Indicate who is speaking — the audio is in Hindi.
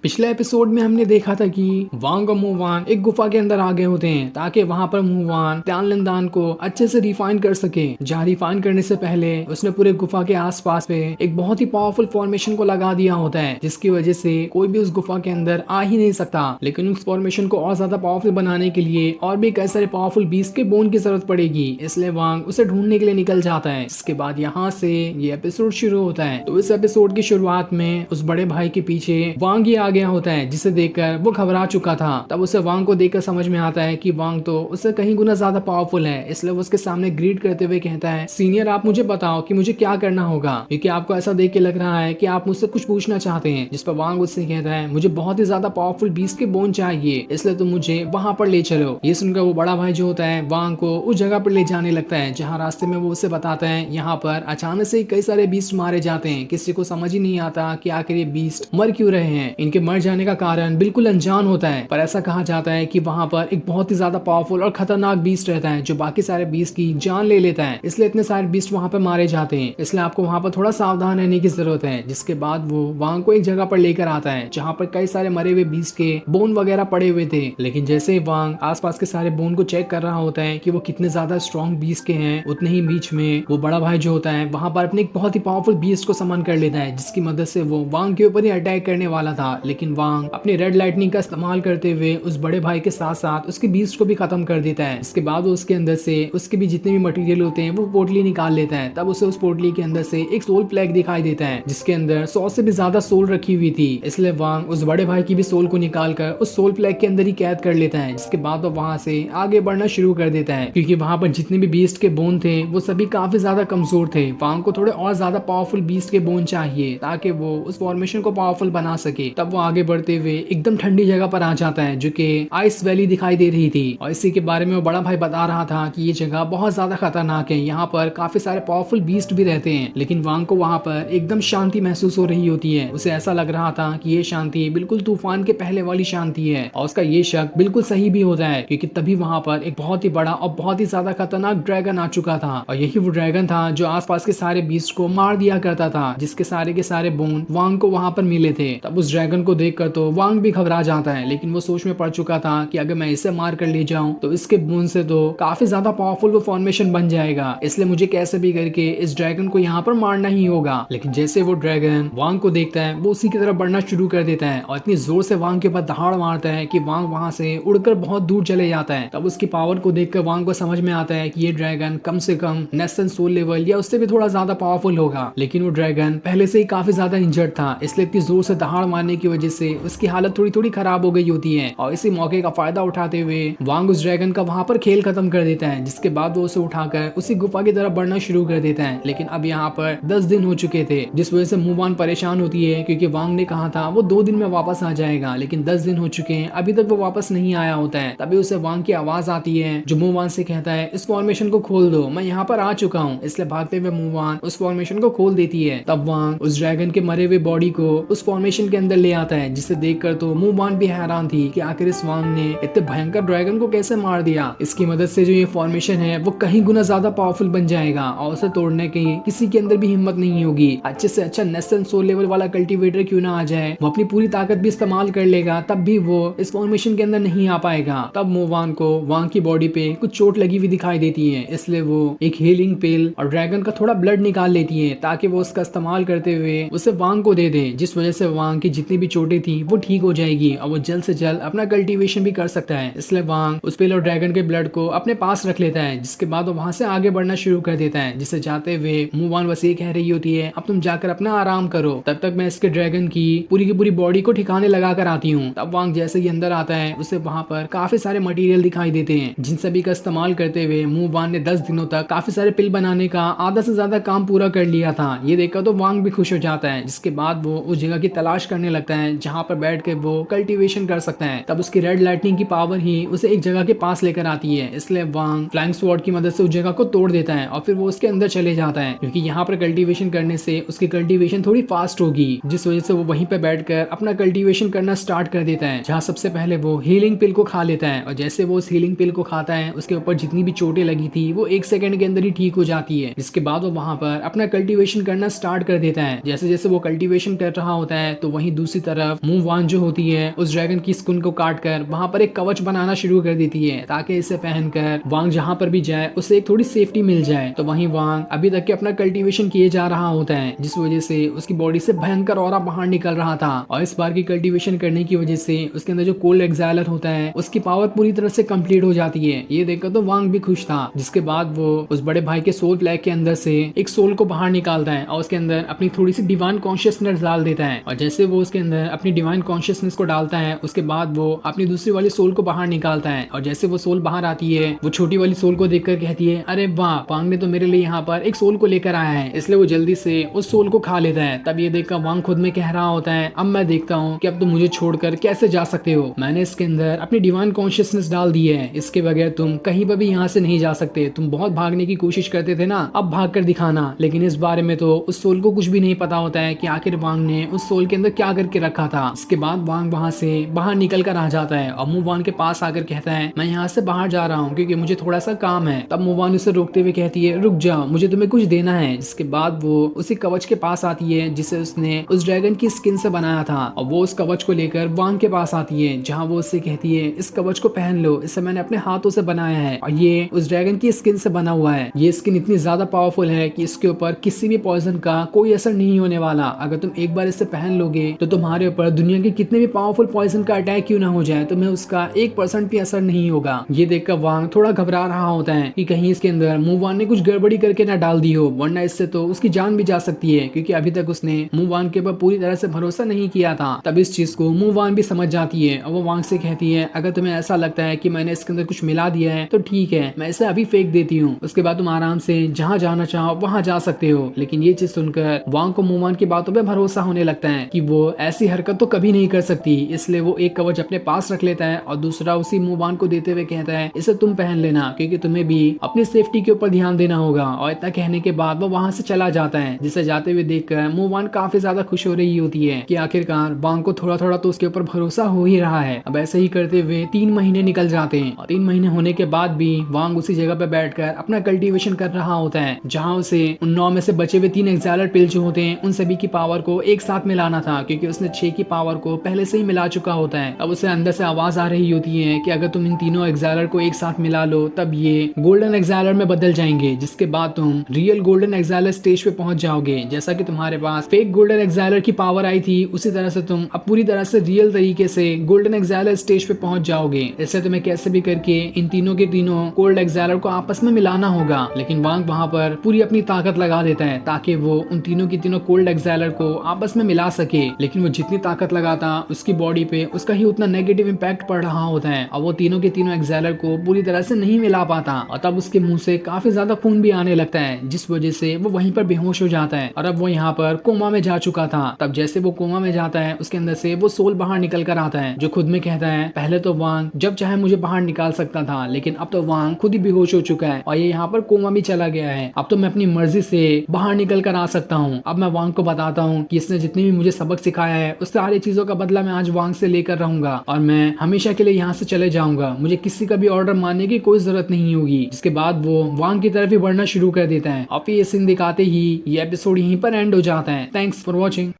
Speaker 1: पिछले एपिसोड में हमने देखा था कि वांग और मुवान एक गुफा के अंदर आ गए होते हैं ताकि वहां पर मुवान त्यानलिनदान को अच्छे से रिफाइन कर सके। जहाँ रिफाइन करने से पहले उसने पूरे गुफा के आसपास पे एक बहुत ही पावरफुल फॉर्मेशन को लगा दिया होता है, जिसकी वजह से कोई भी उस गुफा के अंदर आ ही नहीं सकता। लेकिन उस फॉर्मेशन को और ज्यादा पावरफुल बनाने के लिए और भी कई सारे पावरफुल बीस्ट के बोन की जरूरत पड़ेगी, इसलिए वांग उसे ढूंढने के लिए निकल जाता है। इसके बाद यहाँ से ये एपिसोड शुरू होता है। तो इस एपिसोड की शुरुआत में उस बड़े भाई के पीछे वांग ही आ गया होता है, जिसे देखकर वो घबरा चुका था। तब उसे वांग को देखकर समझ में आता है कि वांग तो उससे कहीं गुना ज्यादा पावरफुल है, इसलिए वो उसके सामने ग्रीट करते हुए कहता है, सीनियर आप मुझे बताओ कि मुझे क्या करना होगा, क्योंकि आपको ऐसा देख के लग रहा है कि आप मुझसे कुछ पूछना चाहते हैं। जिस पर वांग उससे कहता है, मुझे बहुत ही ज्यादा पावरफुल बीस्ट के बोन चाहिए, इसलिए तुम मुझे वहां पर ले चलो। ये सुनकर वो बड़ा भाई जो होता है वांग को उस जगह पर ले जाने लगता है, जहाँ रास्ते में वो उसे बताता है यहाँ पर अचानक से कई सारे बीस्ट मारे जाते हैं। किसी को समझ ही नहीं आता कि आखिर ये बीस्ट मर क्यों रहे हैं। इनके मर जाने का कारण बिल्कुल अनजान होता है, पर ऐसा कहा जाता है कि वहां पर एक बहुत ही ज्यादा पावरफुल और खतरनाक बीस्ट रहता है जो बाकी सारे बीस्ट की जान ले लेता है, इसलिए इतने सारे बीस्ट वहां पर मारे जाते हैं। इसलिए आपको वहां पर थोड़ा सावधान रहने की जरूरत है। जिसके बाद वो वांग को एक जगह पर लेकर आता है जहाँ पर कई सारे मरे हुए बीस्ट के बोन वगैरह पड़े हुए थे। लेकिन जैसे ही वांग आसपास के सारे बोन को चेक कर रहा होता है कि वो कितने ज्यादा स्ट्रॉन्ग बीस्ट के हैं, उतने ही बीच में वो बड़ा भाई जो होता है वहां पर अपने एक बहुत ही पावरफुल बीस्ट को समन कर लेता है, जिसकी मदद से वो वांग के ऊपर ही अटैक करने वाला था। लेकिन वांग अपनी रेड लाइटनिंग का इस्तेमाल करते हुए उस बड़े भाई के साथ साथ उसके बीस्ट को भी खत्म कर देता है। इसके बाद वो उसके अंदर से उसके भी जितने भी मटेरियल होते हैं वो पोटली निकाल लेता है। तब उसे उस पोटली के अंदर से एक सोल प्लेग दिखाई देता है, जिसके अंदर 100 से भी ज्यादा सोल रखी हुई थी। इसलिए वांग उस बड़े भाई की भी सोल को निकाल कर उस सोल प्लेग के अंदर ही कैद कर लेता है। जिसके बाद वो वहां से आगे बढ़ना शुरू कर देता है, क्योंकि वहां पर जितने भी बीस्ट के बोन थे वो सभी काफी ज्यादा कमजोर थे। वांग को थोड़े और ज्यादा पावरफुल बीस्ट के बोन चाहिए ताकि वो उस फॉर्मेशन को पावरफुल बना सके। तब वो आगे बढ़ते हुए एकदम ठंडी जगह पर आ जाता है जो कि आइस वैली दिखाई दे रही थी, और इसी के बारे में वो बड़ा भाई बता रहा था कि ये जगह बहुत ज्यादा खतरनाक है, यहाँ पर काफी सारे पावरफुल बीस्ट भी रहते हैं। लेकिन वांग को वहाँ पर एकदम शांति महसूस हो रही होती है। उसे ऐसा लग रहा था कि ये शांति बिल्कुल तूफान के पहले वाली शांति है, और उसका ये शक बिल्कुल सही भी होता है, क्योंकि तभी वहाँ पर एक बहुत ही बड़ा और बहुत ही ज्यादा खतरनाक ड्रैगन आ चुका था। और यही वो ड्रैगन था जो आसपास के सारे बीस्ट को मार दिया करता था, जिसके सारे के सारे बोन वांग को वहाँ पर मिले थे। तब उस ड्रैगन को देखकर तो वांग भी घबरा जाता है, लेकिन वो सोच में पड़ चुका था कि अगर मैं इसे मार कर ले जाऊं तो इसके बोन से तो काफी ज्यादा पावरफुल वो फॉर्मेशन बन जाएगा, इसलिए मुझे कैसे भी करके इस ड्रैगन को यहाँ पर मारना ही होगा। लेकिन जैसे वो ड्रैगन वांग को देखता है वो उसी की तरफ बढ़ना शुरू कर देता है और इतनी जोर से वांग के ऊपर दहाड़ मारता है कि वांग वहां से उड़कर बहुत दूर चले जाता है। तब उसकी पावर को देखकर वांग को समझ में आता है कि ये ड्रैगन कम से कम नेशन सोल लेवल या उससे भी थोड़ा ज्यादा पावरफुल होगा। लेकिन वो ड्रैगन पहले से ही काफी ज्यादा इंजर्ड था, इसलिए इतनी जोर से दहाड़ मारने की वजह से उसकी हालत थोड़ी थोड़ी खराब हो गई होती है। और इसी मौके का फायदा उठाते हुए वांग उस ड्रैगन का वहां पर खेल खत्म कर देता है, जिसके बाद वो उसे उठाकर उसी गुफा की तरफ बढ़ना शुरू कर देता है। लेकिन अब यहाँ पर 10 दिन हो चुके थे, जिस वजह से मुवान परेशान होती है, क्योंकि वांग ने कहा था वो 2 दिन में वापस आ जाएगा, लेकिन 10 दिन हो चुके हैं अभी तक वो वापस नहीं आया होता है। तभी उसे वांग की आवाज आती है जो मुवान से कहता है, इस फॉर्मेशन को खोल दो, मैं यहाँ पर आ चुका हूँ। इसलिए भागते हुए मुवान उस फॉर्मेशन को खोल देती है। तब वांग उस ड्रैगन के मरे हुए बॉडी को उस फॉर्मेशन के अंदर ले आता है, जिसे देखकर तो मुवान भी हैरान थी कि आखिर इस वांग ने इतने भयंकर ड्रैगन को कैसे मार दिया। इसकी मदद से जो ये फॉर्मेशन है वो कहीं गुना ज्यादा पावरफुल बन जाएगा और उसे तोड़ने की किसी के अंदर भी हिम्मत नहीं होगी। अच्छे से अच्छा नेशन सोल लेवल वाला कल्टीवेटर क्यों ना आ जाए, वो अपनी पूरी ताकत भी इस्तेमाल कर लेगा, तब भी वो इस फॉर्मेशन के अंदर नहीं आ पाएगा। तब मुवान को वांग की बॉडी पे कुछ चोट लगी हुई दिखाई देती है, इसलिए वो एक हीलिंग पिल और ड्रैगन का थोड़ा ब्लड निकाल लेती है ताकि वो उसका इस्तेमाल करते हुए उसे वांग को दे दे, जिस वजह से वांग की जितनी भी चोटें थी वो ठीक हो जाएगी और वो जल्द से जल्द अपना कल्टीवेशन भी कर सकता है। इसलिए वांग उस पिल और ड्रैगन के ब्लड को अपने पास रख लेता है, जिसके बाद वो वहां से आगे बढ़ना शुरू कर देता है। जिसे जाते हुए मुवान बस ये कह रही होती है, अब तुम जाकर अपना आराम करो, तब तक मैं इसके ड्रैगन की पूरी बॉडी को ठिकाने लगा कर आती हूँ। तब वांग जैसे ही अंदर आता है उसे वहां पर काफी सारे मटेरियल दिखाई देते हैं, जिन सभी का इस्तेमाल करते हुए मुवान ने 10 दिनों तक काफी सारे पिल बनाने का आधा से ज्यादा काम पूरा कर लिया था। ये देखकर तो वांग भी खुश हो जाता है, जिसके बाद वो उस जगह की तलाश करने लगता है जहाँ पर बैठ के वो कल्टीवेशन कर सकता है। तब उसकी रेड लाइटनिंग की पावर ही उसे एक जगह के पास लेकर आती है, इसलिए वांग फ्लाइंग स्वॉर्ड की मदद से उस जगह को तोड़ देता है और फिर वो उसके अंदर चले जाता है, क्योंकि यहाँ पर कल्टीवेशन करने से उसकी कल्टीवेशन थोड़ी फास्ट होगी, जिस वजह से वो वहीं पे बैठकर अपना कल्टीवेशन करना स्टार्ट कर देता है। जहाँ सबसे पहले वो हीलिंग पिल को खा लेता है, और जैसे वो उस हीलिंग पिल को खाता है उसके ऊपर जितनी भी चोटें लगी थी वो 1 सेकंड के अंदर ही ठीक हो जाती है। जिसके बाद वो वहाँ पर अपना कल्टीवेशन करना स्टार्ट कर देता है। जैसे जैसे वो कल्टीवेशन कर रहा होता है तो वहीं दूसरी तरफ तरफ मू वान जो होती है उस ड्रैगन की स्किन को काट कर वहाँ पर एक कवच बनाना शुरू कर देती है ताकि इसे पहनकर वांग जहाँ पर भी जाए उसे एक थोड़ी सेफ्टी मिल जाए। तो वहीं वांग अभी तक के अपना कल्टीवेशन किए जा रहा होता है, जिस वजह से उसकी बॉडी से भयंकर ऑरा बाहर निकल रहा था। और इस बार की कल्टीवेशन करने की वजह से उसके अंदर जो कोल्ड एक्साइलर होता है उसकी पावर पूरी तरह से कंप्लीट हो जाती है। ये देखकर तो वांग भी खुश था। जिसके बाद वो उस बड़े भाई के सोल फ्लैग के अंदर से एक सोल को बाहर निकालता है और उसके अंदर अपनी थोड़ी सी डिवाइन कॉन्शियसनेस डाल देता है। और जैसे वो उसके अंदर अपनी डिवाइन कॉन्शियसनेस को डालता है उसके बाद वो अपनी दूसरी वाली सोल को बाहर निकालता है। और जैसे वो सोल बाहर आती है वो छोटी वाली सोल को देखकर कहती है, अरे वाह, वांग ने तो मेरे लिए यहाँ पर एक सोल को लेकर आया है। इसलिए वो जल्दी से उस सोल को खा लेता है। तब ये देखकर वांग खुद में कह रहा होता है, अब मैं देखता हूँ कि अब तुम मुझे छोड़कर कैसे जा सकते हो। मैंने इसके अंदर अपनी डिवाइन कॉन्शियसनेस डाल दी है, इसके बगैर तुम कहीं पर भी यहाँ से नहीं जा सकते। तुम बहुत भागने की कोशिश करते थे ना, अब भाग कर दिखाना। लेकिन इस बारे में तो उस सोल को कुछ भी नहीं पता होता है कि आखिर वांग ने उस सोल के अंदर क्या करके रखा था। इसके बाद वांग वहाँ से बाहर निकल कर आ जाता है और मुवान के पास आकर कहता है, मैं यहाँ से बाहर जा रहा हूँ क्योंकि मुझे थोड़ा सा काम है। तब मुवान उसे रोकते हुए कहती है, रुक जा, मुझे तुम्हें कुछ देना है। जिसके बाद वो उसी कवच के पास आती है जिसे उसने उस ड्रैगन की स्किन से बनाया था और वो उस कवच को लेकर वांग के पास आती है, जहाँ वो उससे कहती है, इस कवच को पहन लो, इसे मैंने अपने हाथों से बनाया है और ये उस ड्रैगन की स्किन से बना हुआ है। ये स्किन इतनी ज्यादा पावरफुल है कि इसके ऊपर किसी भी पॉइजन का कोई असर नहीं होने वाला। अगर तुम एक बार इसे पहन लोगे तो तुम्हारे ऊपर दुनिया के कितने भी पावरफुल पॉइजन का अटैक क्यों ना हो जाए, तुम्हें उसका 1% भी असर नहीं होगा। ये देखकर वांग थोड़ा घबरा रहा होता है कि कहीं इसके अंदर मुवान ने कुछ गड़बड़ी करके ना डाल दी हो, वरना इससे तो उसकी जान भी जा सकती है, क्योंकि अभी तक उसने मुवान के ऊपर पूरी तरह से भरोसा नहीं किया था। तब इस चीज को मुवान भी समझ जाती है और वो वांग से कहती है, अगर तुम्हें ऐसा लगता है कि मैंने इसके अंदर कुछ मिला दिया है तो ठीक है, मैं इसे अभी फेंक देती हूँ, उसके बाद तुम आराम से जहाँ जाना चाहो वहाँ जा सकते हो। लेकिन ये चीज सुनकर वांग को मुवान की बातों पे भरोसा होने लगता है कि वो ऐसी हरकत तो कभी नहीं कर सकती। इसलिए वो एक कवच अपने पास रख लेता है और दूसरा उसी मुवान को देते हुए कहता है, इसे तुम पहन लेना क्योंकि तुम्हें भी अपनी सेफ्टी के ऊपर ध्यान देना होगा। और इतना कहने के बाद वो वहाँ से चला जाता है, जिसे जाते हुए देखकर मुवान काफी ज्यादा खुश हो रही होती है कि आखिरकार वांग को थोड़ा थोड़ा तो उसके ऊपर भरोसा हो ही रहा है। अब ऐसे ही करते हुए 3 महीने निकल जाते हैं और 3 महीने होने के बाद भी वांग उसी जगह पे बैठकर अपना कल्टीवेशन कर रहा होता है, जहाँ उसे उन 9 में से बचे हुए 3 एक्साइलर पिल जो होते हैं उन सभी की पावर को एक साथ मिलाना था, क्योंकि उसने 6 की पावर को पहले से ही मिला चुका होता है। अब उसे अंदर से आवाज आ रही होती है कि अगर तुम इन तीनों एक्साइलर को एक साथ मिला लो तब ये गोल्डन एक्साइलर में बदल जाएंगे, जिसके बाद तुम रियल गोल्डन एक्साइलर स्टेज पे पहुंच जाओगे। जैसा कि तुम्हारे पास फेक गोल्डन एक्साइलर की पावर आई थी, उसी तरह से तुम अब पूरी तरह से रियल तरीके से गोल्डन एक्साइलर स्टेज पे पहुंच जाओगे। इससे तुम्हें कैसे भी करके इन तीनों के तीनों कोल्ड एक्साइलर को आपस में मिलाना होगा। लेकिन वांग वहां पर पूरी अपनी ताकत लगा देता है ताकि वो उन तीनों की तीनों कोल्ड एक्साइलर को आपस में मिला सके। लेकिन वो जितनी ताकत लगाता उसकी बॉडी पे उसका ही उतना नेगेटिव इम्पैक्ट पड़ रहा होता है और वो तीनों के तीनों एक्साइलर को पूरी तरह से नहीं मिला पाता। और तब उसके मुंह से काफी ज्यादा खून भी आने लगता है, जिस वजह से वो वहीं पर बेहोश हो जाता है और अब वो यहाँ पर कोमा में जा चुका था। तब जैसे वो कोमा में जाता है उसके अंदर से वो सोल बाहर निकल कर आता है, जो खुद में कहता है, पहले तो वांग जब चाहे मुझे बाहर निकाल सकता था, लेकिन अब तो वांग खुद ही बेहोश हो चुका है और ये यहाँ पर कोमा भी चला गया है। अब तो मैं अपनी मर्जी से बाहर निकल कर आ सकता हूँ। अब मैं वांग को बताता हूँ कि इसने जितनी भी मुझे सबक सिखाया है उस सारी चीजों का बदला मैं आज वांग से लेकर रहूंगा और मैं हमेशा के लिए यहाँ से चले जाऊंगा। मुझे किसी का भी ऑर्डर मानने की कोई जरूरत नहीं होगी। जिसके बाद वो वांग की तरफ ही बढ़ना शुरू कर देता है और फिर ये सीन दिखाते ही ये एपिसोड यहीं पर एंड हो जाता है। Thanks for watching.